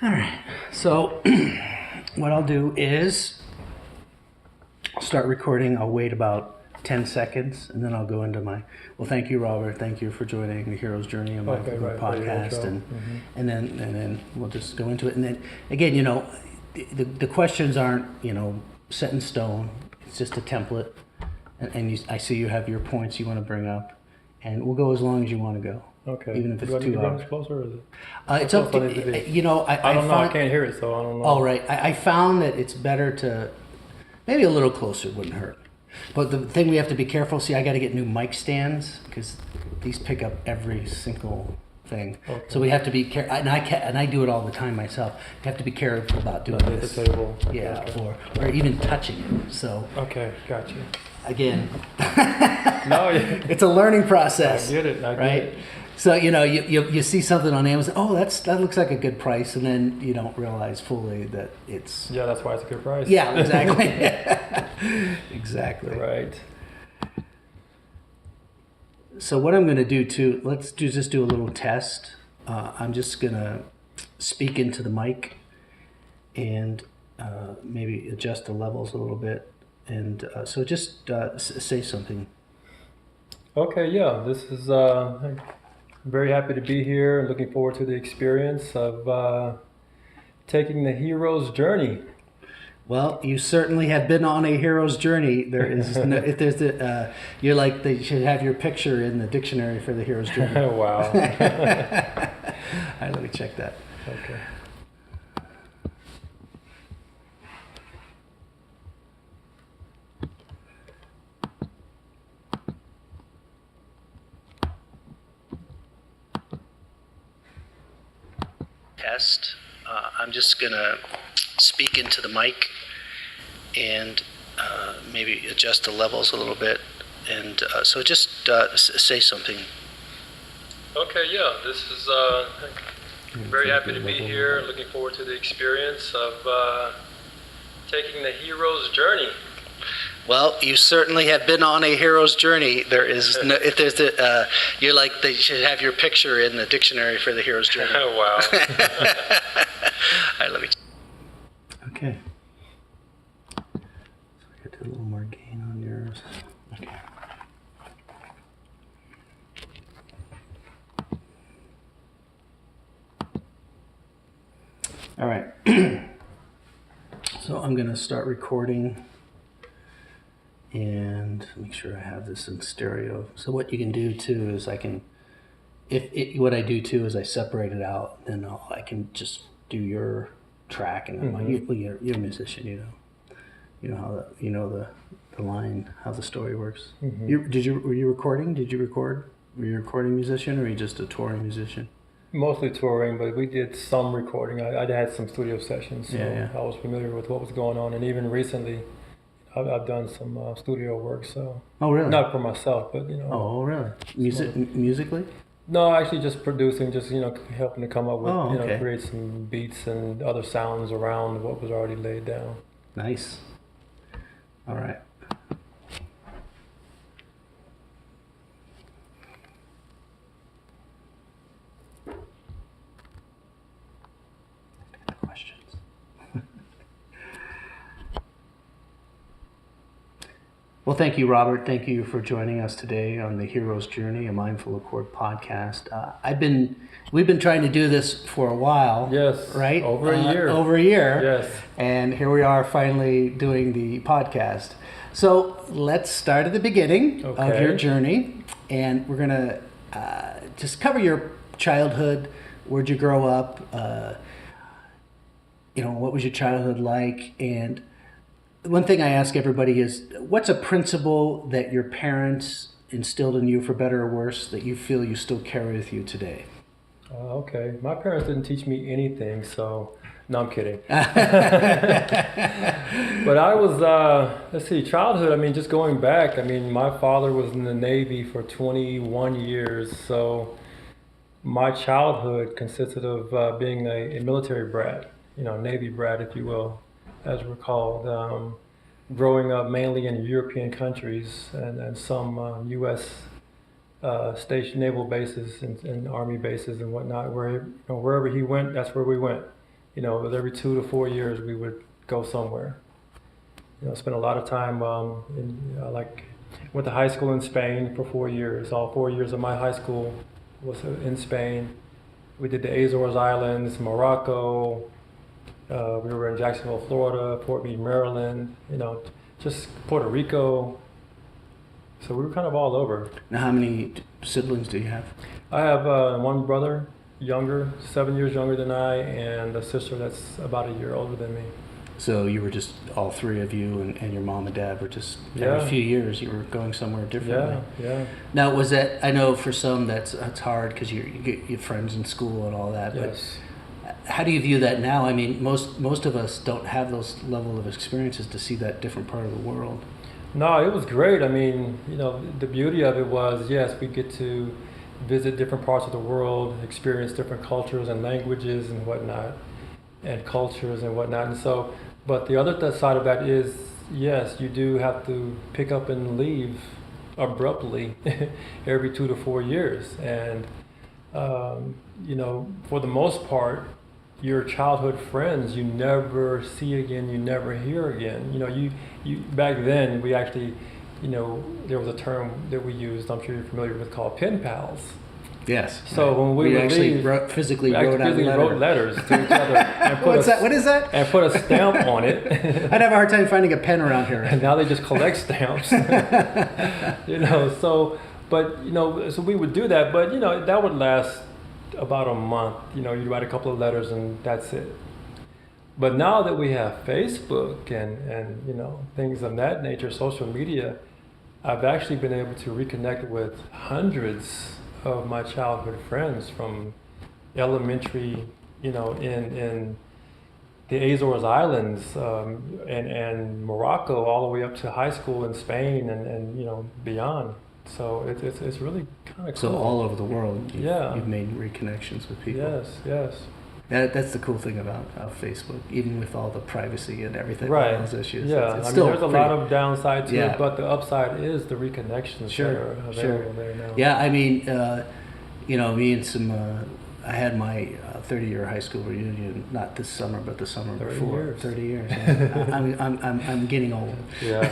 All right. So what I'll do is I'll start recording. I'll wait about 10 seconds and then I'll go into my, well, thank you, Robert. Thank you for joining the Hero's Journey on my podcast. And then we'll just go into it. And then again, the questions aren't, set in stone. It's just a template. And I see you have your points you want to bring up, and we'll go as long as you want to go. Okay. Even if it's do I need 2 to hours. get closer, or is it? It's up to I don't know. I can't hear it, so I don't know. Oh, right. I found that it's better to maybe a little closer wouldn't hurt. But the thing we have to be careful. See, I got to get new mic stands because these pick up every single thing. Okay. So we have to be careful. And I do it all the time myself. You have to be careful about doing this. The table. Yeah, Okay. or even touching it. So. Okay, gotcha. Again, no, it's a learning process. I get it. Right? So you see something on Amazon. Oh, that looks like a good price, and then you don't realize fully that it's. Yeah, that's why it's a good price. Yeah, exactly. Exactly. Right. So what I'm going to do too, just do a little test. I'm just going to speak into the mic, and maybe adjust the levels a little bit. And so just say something. Okay, yeah, this is, I'm very happy to be here and looking forward to the experience of taking the hero's journey. Well, you certainly have been on a hero's journey. There is no, if there's you're like, they should have your picture in the dictionary for the hero's journey. Wow. All right, let me check that. Okay. Test. I'm just going to speak into the mic and maybe adjust the levels a little bit. And so just say something. Okay, yeah, this is, I'm very happy to be here, looking forward to the experience of taking the hero's journey. Well, you certainly have been on a hero's journey. There is no, if there's you're like, they should have your picture in the dictionary for the hero's journey. Wow. All right, let me. Okay. So I got to do a little more gain on yours. Okay. All right. So I'm going to start recording. And make sure I have this in stereo. So what you can do too is what I do too is I separate it out. Then I can just do your track, and you're a musician, you know the line, how the story works. Mm-hmm. Were you recording? Did you record? Were you a recording musician, or were you just a touring musician? Mostly touring, but we did some recording. I had some studio sessions, so Yeah. I was familiar with what was going on, and even recently. I've done some studio work, so. Oh, really? Not for myself, but Oh, really? Musically? No, actually, just producing, just helping to come up with, okay. create some beats and other sounds around what was already laid down. Nice. All right. Questions. Well, thank you, Robert. Thank you for joining us today on the Hero's Journey, a Mindful Accord podcast. We've been trying to do this for a while. Yes. Right? Over a year. Over a year. Yes. And here we are finally doing the podcast. So let's start at the beginning of your journey. And we're going to just cover your childhood. Where'd you grow up? What was your childhood like? And one thing I ask everybody is, what's a principle that your parents instilled in you, for better or worse, that you feel you still carry with you today? Okay. My parents didn't teach me anything, so no, I'm kidding. But I was, childhood, just going back, my father was in the Navy for 21 years, so my childhood consisted of being a military brat, Navy brat, if you will, as we're called, growing up mainly in European countries and some U.S. Station naval bases and Army bases and whatnot, where wherever he went, that's where we went. with every 2 to 4 years we would go somewhere. Spent a lot of time went to high school in Spain for 4 years. All 4 years of my high school was in Spain. We did the Azores Islands, Morocco. We were in Jacksonville, Florida, Fort Meade, Maryland. Just Puerto Rico. So we were kind of all over. Now, how many siblings do you have? I have one brother, younger, 7 years younger than I, and a sister that's about a year older than me. So you were just, all three of you and your mom and dad were just, every few years you were going somewhere differently. Yeah. Now, was that, I know for some that's hard because you get your friends in school and all that. Yes. But how do you view that now? I mean, most of us don't have those level of experiences to see that different part of the world. No, it was great. I mean, the beauty of it was, yes, we get to visit different parts of the world, experience different cultures and languages and whatnot, and cultures and whatnot. And so, but the other side of that is, yes, you do have to pick up and leave abruptly every 2 to 4 years. And, for the most part, your childhood friends you never see again, you never hear again. You back then we actually, there was a term that we used, I'm sure you're familiar with, called pen pals. Yes. So when we would actually leave, physically we wrote letters to each other and put What is that? And put a stamp on it. I'd have a hard time finding a pen around here. And now they just collect stamps. So we would do that, but that would last about a month. You'd write a couple of letters and that's it. But now that we have Facebook and things of that nature, social media, I've actually been able to reconnect with hundreds of my childhood friends from elementary, in the Azores Islands and Morocco, all the way up to high school in Spain and beyond. So it's really kind of cool. So all over the world, Yeah. you've made reconnections with people. Yes. That's the cool thing about Facebook, even with all the privacy and everything, Right. all those issues. Yeah, It's I mean, still there's a lot of downside to Yeah. it, but the upside is the reconnections that are available there now. Yeah, I mean, me and some, I had my 30-year high school reunion, not this summer, but the summer 30 before. years. 30 years. Yeah. I'm getting old. Yeah.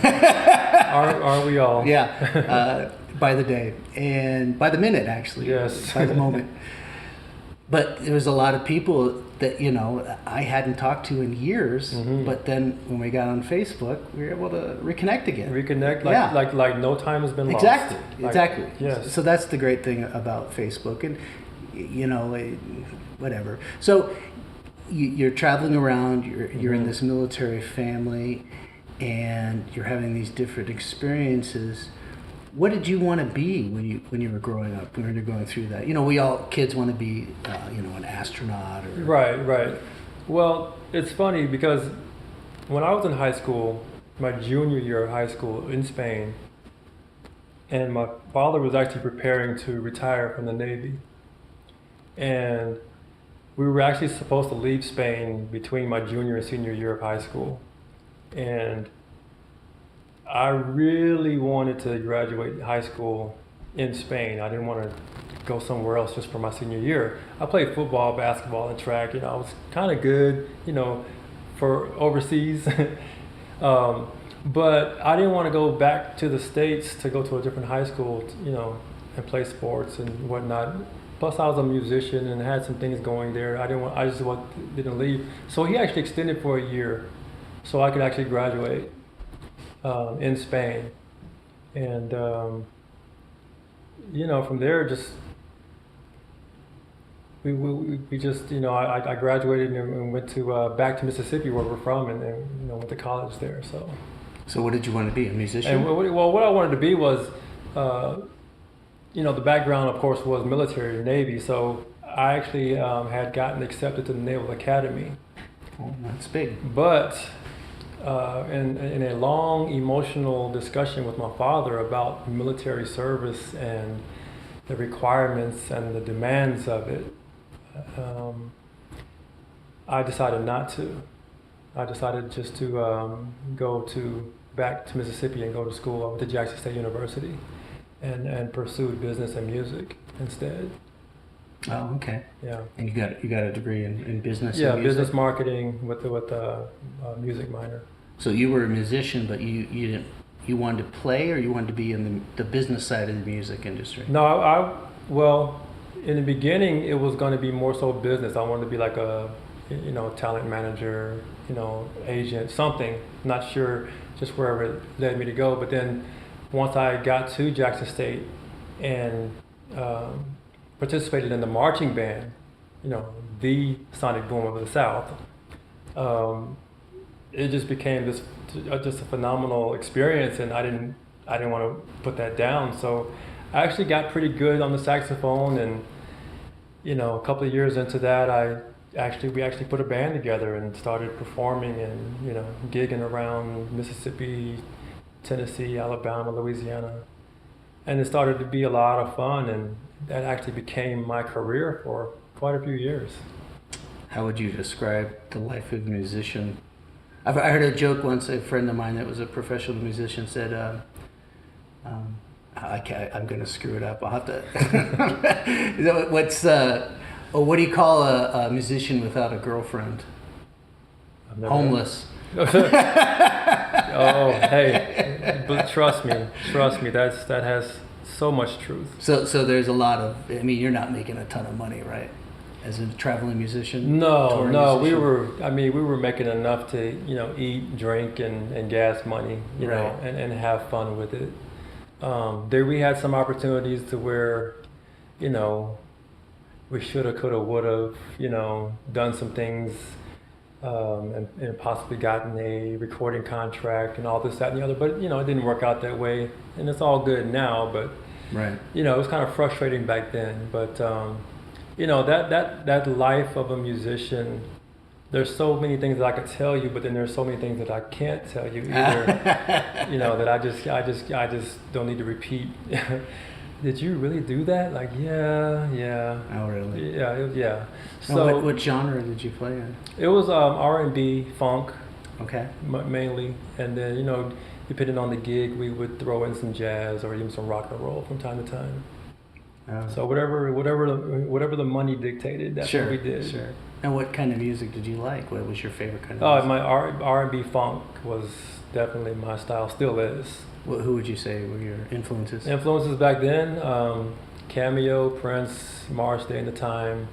Are we all? Yeah, by the day and by the minute, actually. Yes. By the moment. But there was a lot of people that I hadn't talked to in years. Mm-hmm. But then when we got on Facebook, we were able to reconnect again. Reconnect, Yeah. like no time has been Exactly. lost. Exactly. Yes. So that's the great thing about Facebook, and whatever. So you're traveling around. You're in this military family, and you're having these different experiences. What did you want to be when you were growing up? When you're going through that, we all kids want to be, an astronaut or Right. Well, it's funny because when I was in high school, my junior year of high school in Spain, and my father was actually preparing to retire from the Navy, and we were actually supposed to leave Spain between my junior and senior year of high school, and I really wanted to graduate high school in Spain. I didn't want to go somewhere else just for my senior year. I played football, basketball, and track. I was kind of good, for overseas. But I didn't want to go back to the States to go to a different high school, and play sports and whatnot. Plus, I was a musician and had some things going there. I just didn't leave. So he actually extended for a year, so I could actually graduate in Spain. And from there, just we just I graduated and went to back to Mississippi, where we're from, and went to college there. So what did you want to be, a musician? And what I wanted to be was, the background, of course, was military, Navy. So I actually had gotten accepted to the Naval Academy. Oh, that's big. But in a long emotional discussion with my father about military service and the requirements and the demands of it, I decided not to. I decided just to go back to Mississippi and go to school. I went to Jackson State University and pursued business and music instead. Oh, okay. Yeah. And you got a degree in business. Yeah, and music? business marketing with the music minor. So you were a musician, but you didn't. You wanted to play, or you wanted to be in the business side of the music industry? No, well, in the beginning, it was going to be more so business. I wanted to be like a, talent manager, agent, something. Not sure, just wherever it led me to go. But then, once I got to Jackson State and participated in the marching band, the sonic boom of the South, it just became just a phenomenal experience, and I didn't want to put that down. So I actually got pretty good on the saxophone, and a couple of years into that, we actually put a band together and started performing and gigging around Mississippi, Tennessee, Alabama, Louisiana, and it started to be a lot of fun, and that actually became my career for quite a few years. How would you describe the life of a musician? I heard a joke once. A friend of mine that was a professional musician said, I'm going to screw it up. I'll have to. What do you call a musician without a girlfriend? Homeless. Oh, hey, but trust me, that has so much truth. So there's a lot of. I mean, you're not making a ton of money, right? As a traveling musician? No, Musician? we were making enough to, eat, drink, and gas money, Right. and have fun with it. There we had some opportunities to where, we shoulda, coulda, woulda, done some things, and possibly gotten a recording contract and all this, that, and the other. But, it didn't work out that way, and it's all good now. But, Right. it was kind of frustrating back then. But, that life of a musician, there's so many things that I could tell you, but then there's so many things that I can't tell you either. That I just don't need to repeat. Did you really do that? Like, yeah. Oh, really? Yeah. So what genre did you play in? It was R&B, funk, Okay. mainly, and then depending on the gig, we would throw in some jazz or even some rock and roll from time to time. So whatever the money dictated, that's what we did. Sure. And what kind of music did you like? What was your favorite kind of music? My R&B funk was definitely my style, still is. Who would you say were your influences? Influences back then, Cameo, Prince, Morris Day and the Time,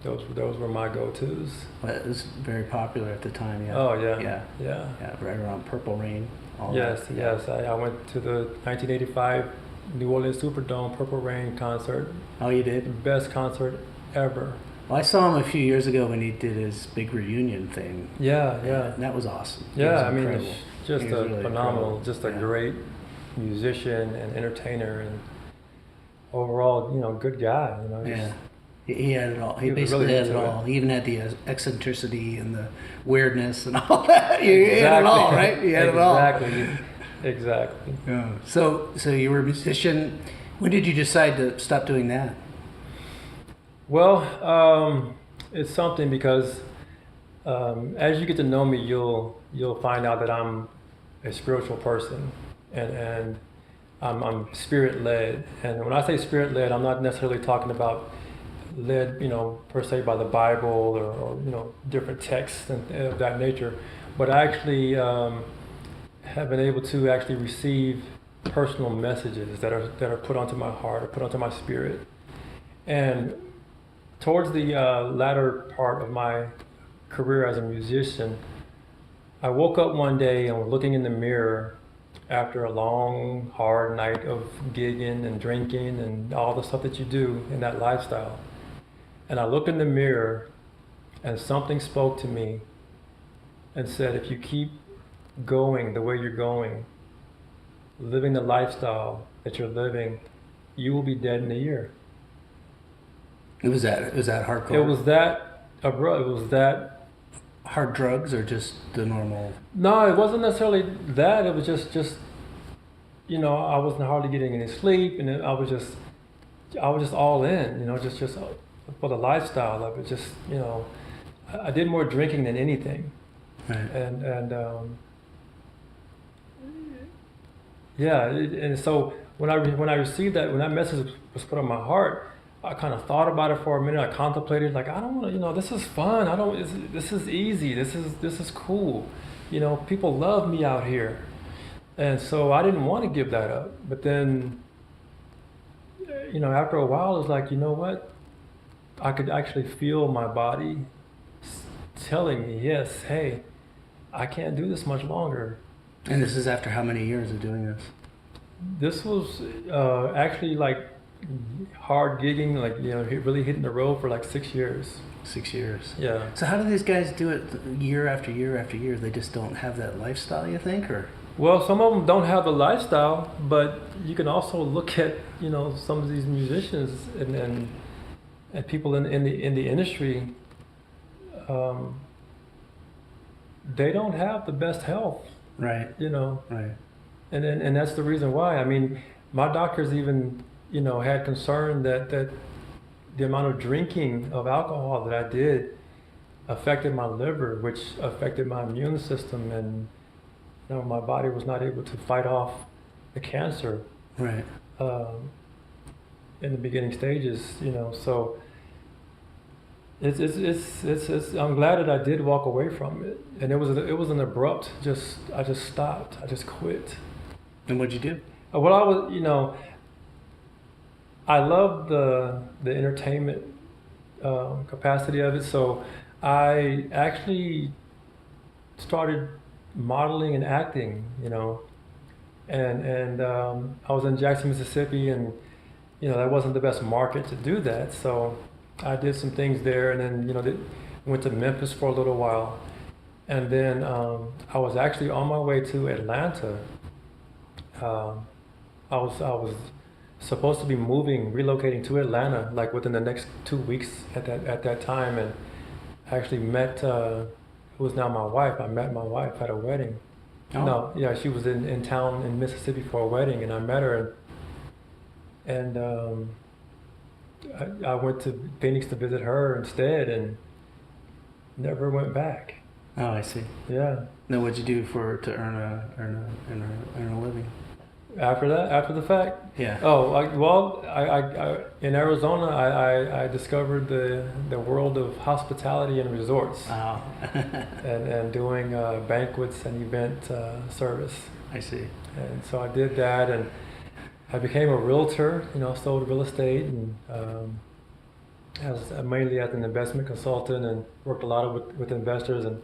those were my go-tos. Well, it was very popular at the time, yeah. Oh yeah. Yeah, right around Purple Rain. Yes. I went to the 1985 New Orleans Superdome Purple Rain concert. Oh, you did? Best concert ever. Well, I saw him a few years ago when he did his big reunion thing. Yeah. And that was awesome. Yeah, I mean, it's just a really phenomenal, incredible. just a great musician and entertainer, and overall, good guy. Yeah. He had it all. He was basically really had it into all. He even had the eccentricity and the weirdness and all that. You had it all, right? You had it all. Exactly. Yeah. So you were a musician. When did you decide to stop doing that? Well, it's something because as you get to know me, you'll find out that I'm a spiritual person, and I'm spirit led. And when I say spirit led, I'm not necessarily talking about led, per se by the Bible or different texts and of that nature, but I actually have been able to actually receive personal messages that are put onto my heart or put onto my spirit. And towards the latter part of my career as a musician, I woke up one day and was looking in the mirror after a long, hard night of gigging and drinking and all the stuff that you do in that lifestyle. And I looked in the mirror and something spoke to me and said, if you keep going the way you're going, living the lifestyle that you're living, you will be dead in a year. It was that hardcore? It was that abrupt. It was that. Hard drugs or just the normal? No, it wasn't necessarily that. It was just I wasn't hardly getting any sleep, and I was just all in, just for the lifestyle of it. Just, I did more drinking than anything. Right. And and so when I received that, when that message was put on my heart, I kind of thought about it for a minute. I contemplated, like, I don't want to, this is fun. This is easy. This is cool. People love me out here. And so I didn't want to give that up. But then, after a while, it was like, you know what? I could actually feel my body telling me, yes, hey, I can't do this much longer. And this is after how many years of doing this? This was actually like hard gigging, like, really hitting the road for like 6 years. 6 years. Yeah. So how do these guys do it year after year after year? They just don't have that lifestyle, you think, or? Well, some of them don't have the lifestyle, but you can also look at, some of these musicians and people in the industry. They don't have the best health. Right. Right. And that's the reason why. I mean, my doctors even, had concern that the amount of drinking of alcohol that I did affected my liver, which affected my immune system, and my body was not able to fight off the cancer. Right. In the beginning stages, so it's I'm glad that I did walk away from it, and it was an abrupt, I just stopped. I just quit. And what'd you do? Well, I was, I love the entertainment capacity of it, so I actually started modeling and acting, and I was in Jackson, Mississippi, and that wasn't the best market to do that, so I did some things there, and then went to Memphis for a little while, and then I was actually on my way to Atlanta. I was supposed to be relocating to Atlanta, like within the next 2 weeks at that time, and I actually met who is now my wife. I met my wife at a wedding. Oh. No, yeah, she was in town in Mississippi for a wedding, and I met her, and I went to Phoenix to visit her instead, and never went back. Oh, I see. Yeah. Now, what'd you do to earn a living? After the fact? Yeah. Oh, I in Arizona, I discovered the world of hospitality and resorts. Oh. and doing banquets and event service. I see. And so I did that, and I became a realtor. Sold real estate, and mainly as an investment consultant, and worked a lot with investors, and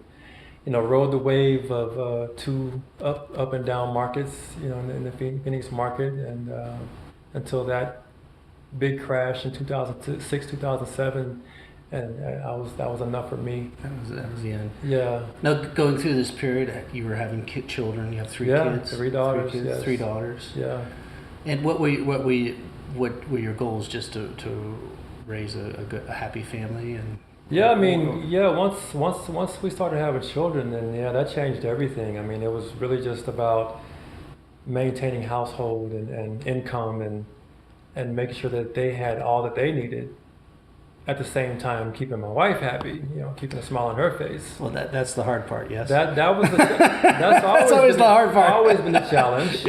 rode the wave of two up and down markets, in the Phoenix market, and until that big crash in 2006, 2007, and that was enough for me. That was the end. Yeah. Now, going through this period, you were having children. You have three kids. 3 daughters. 3 kids, yes. 3 daughters. Yeah. And what were your goals? Just to raise a happy family and. Yeah, I mean, once we started having children, then that changed everything. I mean, it was really just about maintaining household and income and making sure that they had all that they needed. At the same time, keeping my wife happy, keeping a smile on her face. Well, that's the hard part, yes. That's always the hard part. Always been the challenge.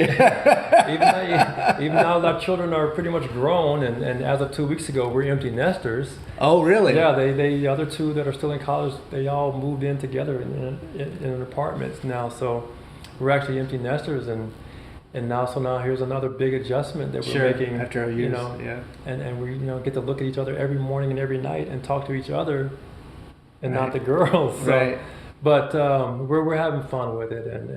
Even now our children are pretty much grown, and as of 2 weeks ago, we're empty nesters. Oh, really? Yeah, the other two that are still in college, they all moved in together in an apartment now. So we're actually empty nesters, and now here's another big adjustment that we're making after years, yeah. And we get to look at each other every morning and every night and talk to each other, and not the girls. So, right. But we're having fun with it, and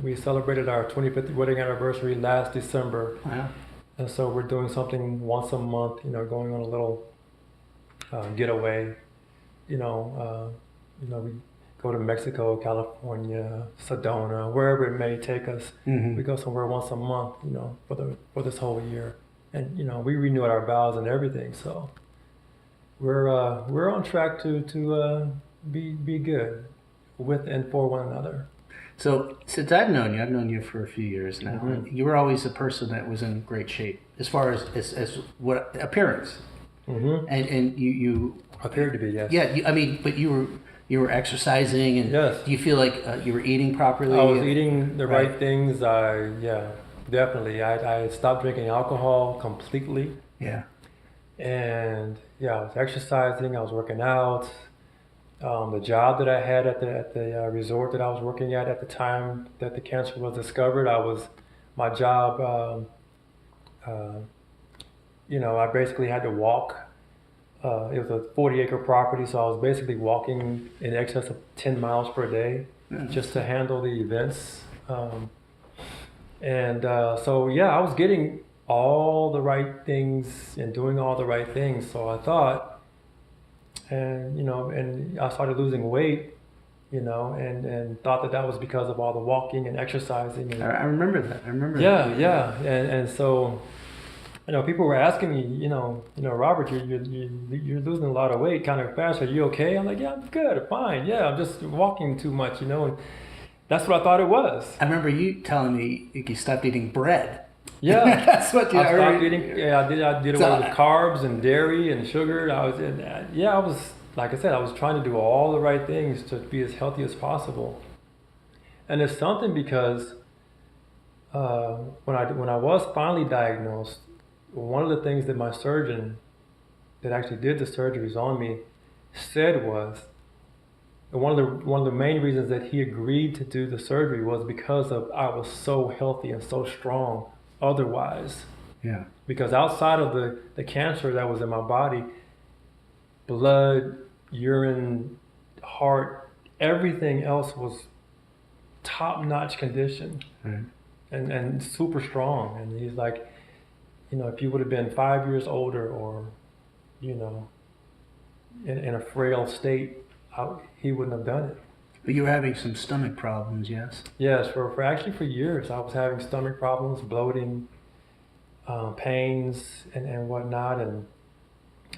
we celebrated our 25th wedding anniversary last December. Wow. And so we're doing something once a month, going on a little getaway. We go to Mexico, California, Sedona, wherever it may take us. Mm-hmm. We go somewhere once a month, for this whole year, and we renew our vows and everything. So we're on track to be good with and for one another. So since I've known you for a few years now, Mm-hmm. you were always a person that was in great shape as far as what appearance, Mm-hmm. and you appeared to be, yes. Yeah, but you were exercising, and yes. do you feel like you were eating properly? I was eating the right things. Definitely. I stopped drinking alcohol completely. Yeah. And yeah, I was exercising, I was working out. The job that I had at the resort that I was working at the time that the cancer was discovered, my job. Uh, I basically had to walk. It was a 40-acre property, so I was basically walking in excess of 10 miles per day just to handle the events. So yeah, I was getting all the right things and doing all the right things. So I thought, and I started losing weight, and thought that was because of all the walking and exercising. And I remember that. I remember yeah, that. yeah, and so people were asking me, Robert, you're losing a lot of weight kind of fast. Are you okay? I'm like, yeah, I'm good, fine. Yeah, I'm just walking too much, and that's what I thought it was. I remember you telling me you stopped eating bread. Yeah, That's what you I stopped eating. Yeah, I did away with carbs and dairy and sugar. I was like I said, I was trying to do all the right things to be as healthy as possible. And it's something because when I was finally diagnosed, one of the things that my surgeon that actually did the surgeries on me said was one of the main reasons that he agreed to do the surgery was because of I was so healthy and so strong otherwise. Yeah. Because outside of the cancer that was in my body, blood, urine, heart, everything else was top-notch condition. Right. And super strong. And he's like, if you would have been 5 years older or, in a frail state, he wouldn't have done it. But you were having some stomach problems, yes? Yes, for years I was having stomach problems, bloating, pains, and whatnot. And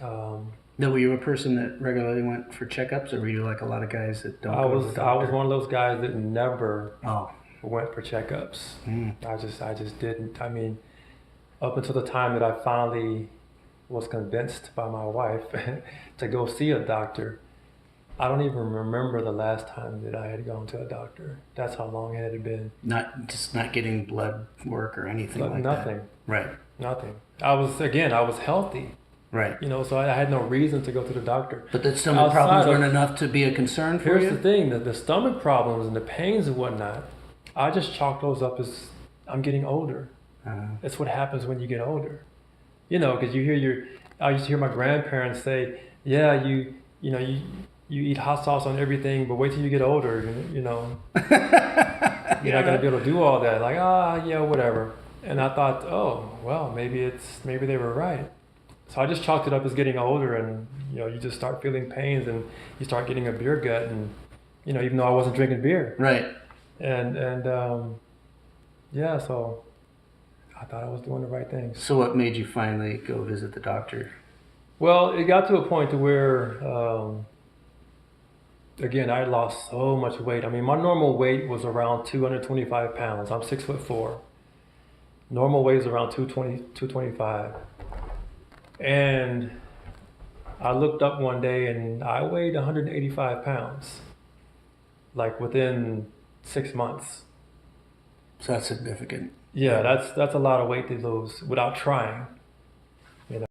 Now, were you a person that regularly went for checkups, or were you like a lot of guys that don't go to the doctor? I was one of those guys that never Oh. went for checkups. Mm. I just didn't. I mean, up until the time that I finally was convinced by my wife to go see a doctor, I don't even remember the last time that I had gone to a doctor. That's how long it had been. Not getting blood work or anything like nothing. that? Right. Nothing. I was healthy. Right. So I had no reason to go to the doctor. But the stomach problems weren't enough to be a concern for you? Here's the thing, the stomach problems and the pains and whatnot, I just chalk those up as I'm getting older. That's what happens when you get older. Because I used to hear my grandparents say, yeah, you eat hot sauce on everything, but wait till you get older, you're not going to be able to do all that. Like, yeah, whatever. And I thought, oh, well, maybe they were right. So I just chalked it up as getting older, and you just start feeling pains, and you start getting a beer gut, and even though I wasn't drinking beer. Right. Yeah, so I thought I was doing the right things. So what made you finally go visit the doctor? Well, it got to a point to where, again, I lost so much weight. I mean, my normal weight was around 225 pounds. I'm 6'4". Normal weight is around 220, 225. And I looked up one day and I weighed 185 pounds, like within 6 months. So that's significant. Yeah, that's a lot of weight to lose without trying.